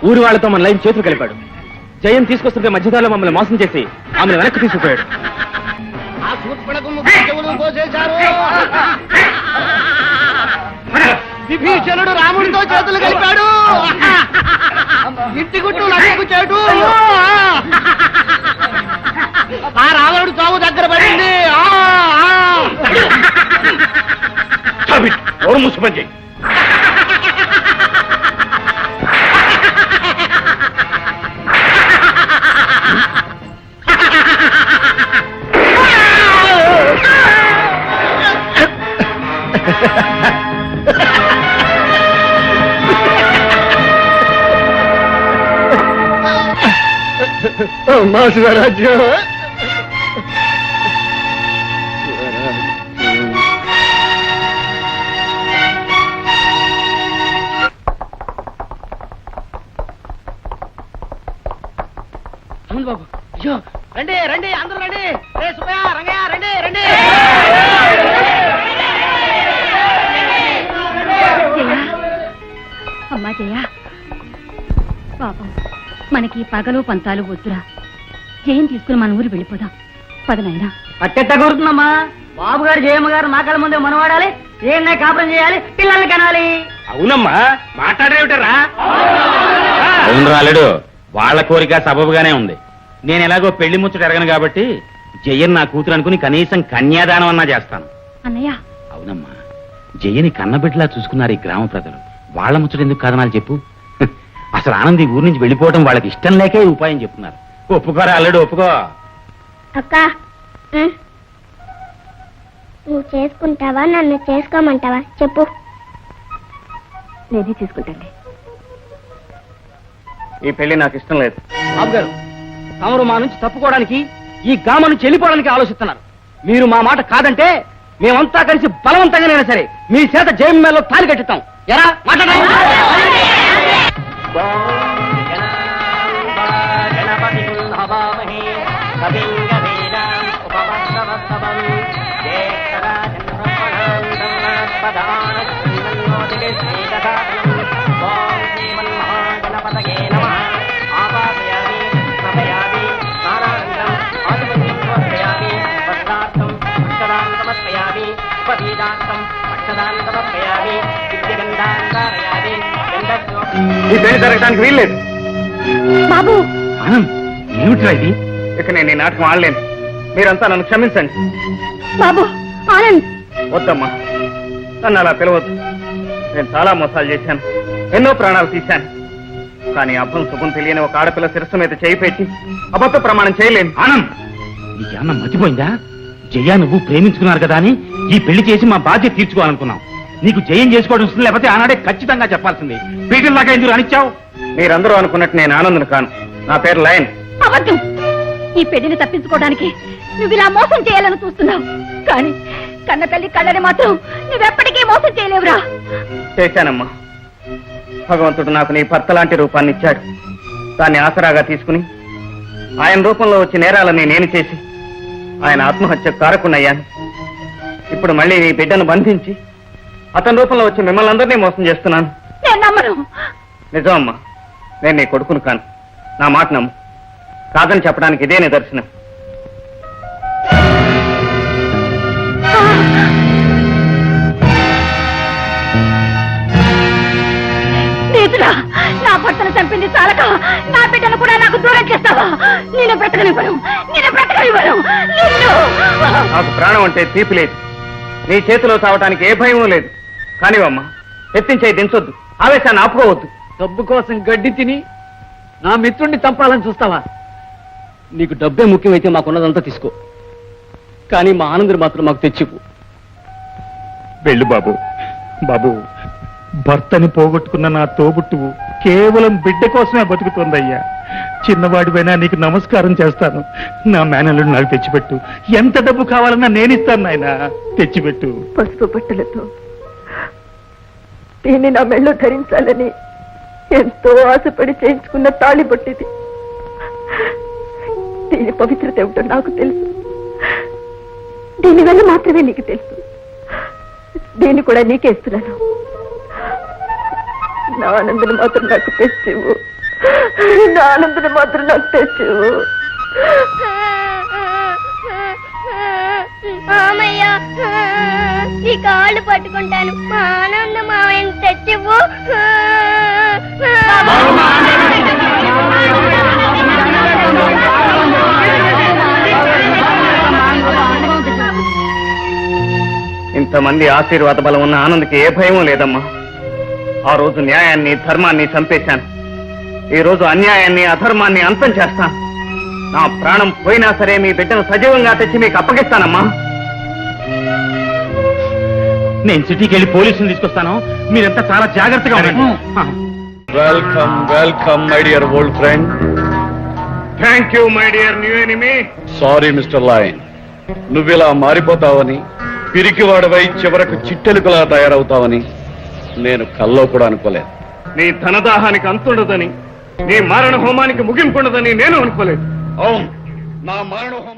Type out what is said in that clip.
ఊరి వాళ్లతో మన లైన్ చేతులు కలిపాడు. జయం తీసుకొస్తుంటే మధ్యదారిలో మమ్మల్ని మోసం చేసి ఆమెను వెనక్కి తీసుకుపోయాడు. విభీషణుడు రాముడితో చేతులు కలిపాడు. ఇంటి గుట్టు నగకు చేటు. ఆ రావణుడు చావు దగ్గర పడింది. ముసుపంచి మా శివరాజ్యం అయ్యో రండి రండి అందరూ రండి రే సుబ్బయ్య రంగయ్య రండి రండి అమ్మా జయ పాపం మనకి పగలు పంతాలు వద్దురా జయం తీసుకుని మన ఊరు వెళ్ళిపోదాం పదనైనా అట్టెట్ట కోరుతుందమ్మా బాబు గారు జయమ్మ గారు మా కళ్ళ ముందే మనవాడాలి ఏమన్నా కాపురం చేయాలి పిల్లల్ని కనాలి. అవునమ్మా మాట్లాడేవిటరా అవును రాలేడు వాళ్ళ కోరిక సబబుగానే ఉంది. నేను ఎలాగో పెళ్లి ముచ్చట ఎరగను కాబట్టి జయన్ నా కూతురు అనుకుని కనీసం కన్యాదానం అన్నా చేస్తాను. అన్నయ్య అవునమ్మా జయని కన్నబిడ్డలా చూసుకున్నారు ఈ గ్రామ ప్రజలు. వాళ్ళ ముచ్చట ఎందుకు కాదనాలి చెప్పు. అసలు ఆనంద్ ఈ ఊరి నుంచి వెళ్ళిపోవడం వాళ్ళకి ఇష్టం లేకే ఈ ఉపాయం చెప్తున్నారు. ఒప్పుకోరా అల్లుడు ఒప్పుకో. అక్క నువ్వు చేసుకుంటావా నన్ను చేసుకోమంటావా చెప్పు. నేనే చేసుకుంటాను. ఈ పెళ్లి నాకు ఇష్టం లేదు. బాబు గారు తమరు మా నుంచి తప్పుకోవడానికి ఈ గ్రామం నుంచి వెళ్ళిపోవడానికి ఆలోచిస్తున్నారు. మీరు మా మాట కాదంటే మేమంతా కలిసి బలవంతంగానైనా సరే మీ చేత జయం మేళలో తాలి కట్టిస్తాం. ఎరా మాట్లాడాలి. ఈ పెళ్లి జరగడానికి వీల్లేదు. బాబు ఆనంద్ ఏమిట్రా ఇది? ఇక నేను ఈ నాటకం ఆడలేను. మీరంతా నన్ను క్షమించండి. బాబు ఆనంద్ వద్దమ్మా నన్ను అలా పిలవద్దు. నేను చాలా మోసాలు చేశాను, ఎన్నో ప్రాణాలు తీశాను. కానీ అబ్బం శుభం తెలియని ఒక ఆడపిల్ల శిరస్సు మీద చేయి పెట్టి అబద్ధ ప్రమాణం చేయలేను. ఆనంద్ నీకేమన్నా మతిపోయిందా? జయ నువ్వు ప్రేమించుకున్నారు కదా అని ఈ పెళ్లి చేసి మా బాధ్యత తీర్చుకోవాలనుకున్నాం. నీకు జయం చేసుకోవడం ఇష్టం లేకపోతే ఆనాడే ఖచ్చితంగా చెప్పాల్సింది. పీటల్లాగా ఎందుకు అనిచ్చావు? మీరందరూ అనుకున్నట్టు నేను ఆనందను కాను. నా పేరు లయన్. అబద్ధం. ఈ పెళ్లిని తప్పించుకోవడానికి నువ్వు ఇలా మోసం చేయాలని చూస్తున్నావు. కానీ కన్న తల్లి కళ్ళని మాత్రం నువ్వెప్పటికీ మోసం చేయలేవురా. చేశానమ్మా. భగవంతుడు నాకు నీ భర్త లాంటి రూపాన్ని ఇచ్చాడు. దాన్ని ఆసరాగా తీసుకుని ఆయన రూపంలో వచ్చి నేరాలని నేను చేసి ఆయన ఆత్మహత్య కారకున్నయ్యాను. ఇప్పుడు మళ్ళీ నీ బిడ్డను బంధించి అతని రూపంలో వచ్చి మిమ్మల్ని అందరినీ మోసం చేస్తున్నాను. నేను నమ్మను. నిజం అమ్మా, నేను నీ కొడుకును కాను. నా మాట నమ్ము. కాదని చెప్పడానికి ఇదే నిదర్శనం. నీతుడా, నా భర్తను చంపింది చాలక నా బిడ్డను కూడా నాకు దూరం చేస్తావా? నేను బ్రతకనివ్వను. నాకు ప్రాణం అంటే తీపి లేదు. నీ చేతిలో చావటానికి ఏ భయం లేదు. కానివమ్మా, ఎత్తించే దించొద్దు. ఆవేశాన్ని ఆపుకోవద్దు. డబ్బు కోసం గడ్డి తిని నా మిత్రుణ్ణి చంపాలని చూస్తావా? నీకు డబ్బే ముఖ్యమైతే మాకున్నదంతా తీసుకో, కానీ మా ఆనందుడు మాత్రం మాకు తెచ్చిపు. వెళ్ళు బాబు. బాబు, భర్తని పోగొట్టుకున్న నా తోబుట్టువు కేవలం బిడ్డ కోసమే బతుకుతోందయ్యా. చిన్నవాడివైనా నీకు నమస్కారం చేస్తాను. నా మేనల్లుడు నాకు తెచ్చిపెట్టు. ఎంత డబ్బు కావాలన్నా నేనిస్తాను నాయనా. తెచ్చిపెట్టు. పసుపు బట్టలతో దీన్ని నా మెళ్ళో ధరించాలని ఎంతో ఆశపడి చేయించుకున్న తాళి బొట్టిది. దీని పవిత్రత ఏమిటో నాకు తెలుసు. దీనివల్ల మాత్రమే నీకు తెలుసు. దీన్ని కూడా నీకే ఇస్తున్నాను. నా ఆనందను మాత్రం నాకు తెచ్చివు. నా ఆనందను మాత్రం నాకు తెచ్చివు. మామయ్య ఈ కాళ్ళు పట్టుకుంటాను. మా ఆనంద మామయ్యని తెచ్చివ్వు. ఇంతమంది ఆశీర్వాద బలం ఉన్న ఆనంద్కి ఏ భయం లేదమ్మా. ఆ రోజు న్యాయాన్ని ధర్మాన్ని చంపేశాను. ఈ రోజు అన్యాయాన్ని అధర్మాన్ని అంతం చేస్తాను. నా ప్రాణం పోయినా సరే మీ బిడ్డను సజీవంగా తెచ్చి మీకు అప్పగిస్తానమ్మా. నేను సిటీకి వెళ్ళి పోలీసులు తీసుకొస్తాను. మీరంతా చాలా జాగ్రత్తగా ఉండండి. Welcome welcome my dear old friend. Thank you my dear new enemy. Sorry mister lion, నువ్విలా మారిపోతావని, పిరికివాడవై చివరకు చిట్టెలుకలా తయారవుతావని నేను కల్లో కూడా అనుకోలేదు. నీ ధనదాహానికి అంతుండదని, నీ మారణ హోమానికి ముగింపుండదని నేను అనుకోలేదు. అవును, నా మరణోహం